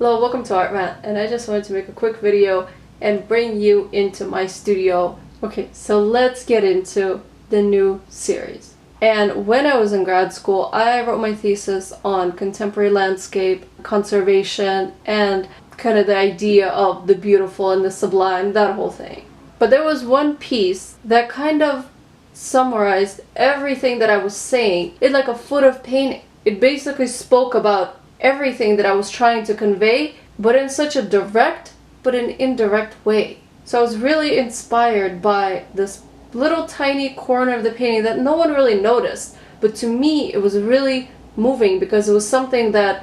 Hello, welcome to ArtMat, and I just wanted to make a quick video and bring you into my studio. Okay, so let's get into the new series. And when I was in grad school, I wrote my thesis on contemporary landscape, conservation, and kind of the idea of the beautiful and the sublime, that whole thing. But there was one piece that kind of summarized everything that I was saying in like a foot of painting. It basically spoke about everything that I was trying to convey, but in such a direct but an indirect way. So I was really inspired by this little tiny corner of the painting that no one really noticed, but to me it was really moving because it was something that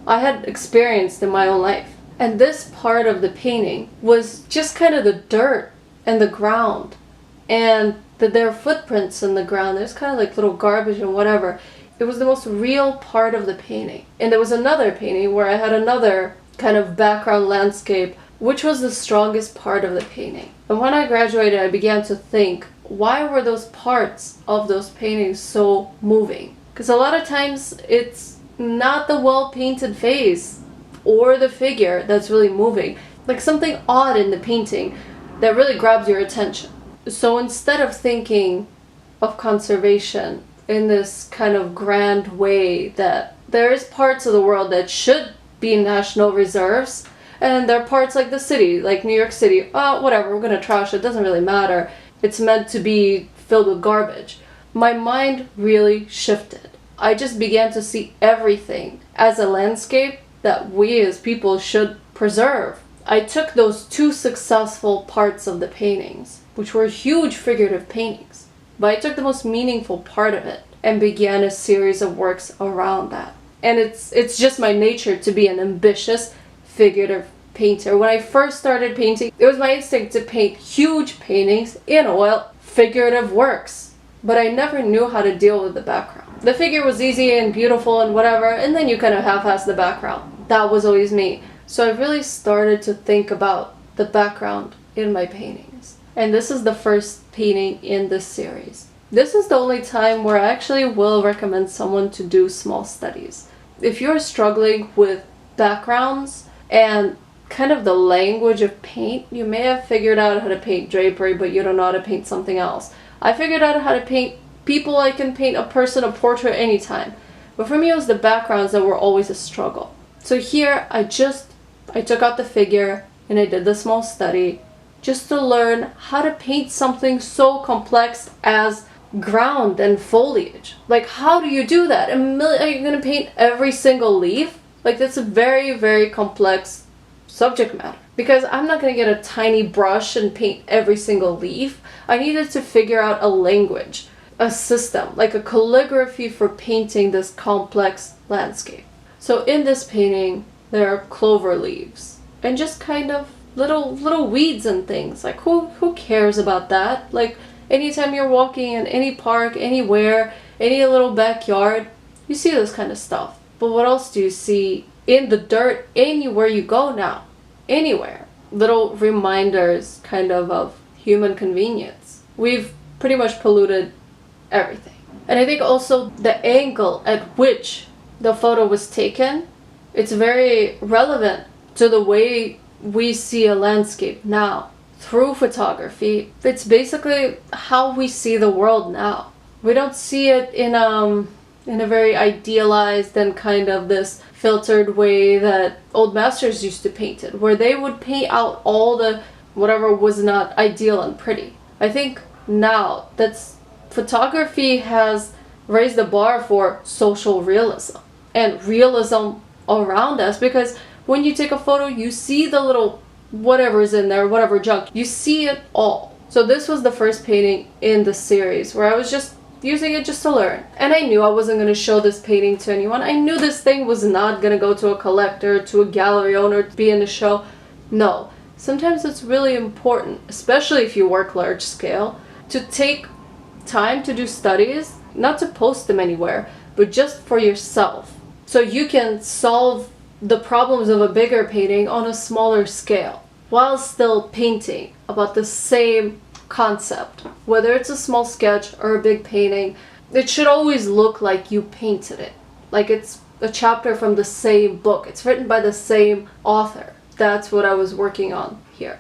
I had experienced in my own life. And this part of the painting was just kind of the dirt and the ground, and that there are footprints in the ground. There's kind of like little garbage and whatever. It was the most real part of the painting. And there was another painting where I had another kind of background landscape, which was the strongest part of the painting. And when I graduated, I began to think, why were those parts of those paintings so moving? Because a lot of times it's not the well-painted face or the figure that's really moving. Like something odd in the painting that really grabs your attention. So instead of thinking of conservation in this kind of grand way, that there is parts of the world that should be national reserves, and there are parts like the city, like New York City, whatever, we're gonna trash it, doesn't really matter, it's meant to be filled with garbage. My mind really shifted. I just began to see everything as a landscape that we as people should preserve. I took those two successful parts of the paintings, which were huge figurative paintings, but I took the most meaningful part of it and began a series of works around that. And it's just my nature to be an ambitious figurative painter. When I first started painting, it was my instinct to paint huge paintings in oil, figurative works, but I never knew how to deal with the background. The figure was easy and beautiful and whatever, and then you kind of half-ass the background. That was always me. So I really started to think about the background in my paintings. And this is the first painting in this series. This is the only time where I actually will recommend someone to do small studies. If you're struggling with backgrounds and kind of the language of paint, you may have figured out how to paint drapery, but you don't know how to paint something else. I figured out how to paint people. I can paint a person, a portrait anytime. But for me, it was the backgrounds that were always a struggle. So here, I took out the figure and I did the small study just to learn how to paint something so complex as ground and foliage. Like, how do you do that? Are you going to paint every single leaf? Like, that's a very, very complex subject matter. Because I'm not going to get a tiny brush and paint every single leaf. I needed to figure out a language, a system, like a calligraphy for painting this complex landscape. So in this painting, there are clover leaves and just kind of little weeds and things. Like, who cares about that? Like, anytime you're walking in any park, anywhere, any little backyard, you see this kind of stuff. But what else do you see in the dirt anywhere you go now? Anywhere. Little reminders kind of human convenience. We've pretty much polluted everything. And I think also the angle at which the photo was taken, it's very relevant to the way we see a landscape now. Through photography, it's basically how we see the world now. We don't see it in a very idealized and kind of this filtered way that old masters used to paint it, where they would paint out all the whatever was not ideal and pretty. I think now that's photography has raised the bar for social realism and realism around us, because when you take a photo, you see the little whatever's in there, whatever junk, you see it all. So this was the first painting in the series where I was just using it just to learn. And I knew I wasn't going to show this painting to anyone. I knew this thing was not going to go to a collector, to a gallery owner, to be in the show. No. Sometimes it's really important, especially if you work large scale, to take time to do studies, not to post them anywhere, but just for yourself. So you can solve the problems of a bigger painting on a smaller scale while still painting about the same concept. Whether it's a small sketch or a big painting, it should always look like you painted it, like it's a chapter from the same book. It's written by the same author. That's what I was working on here.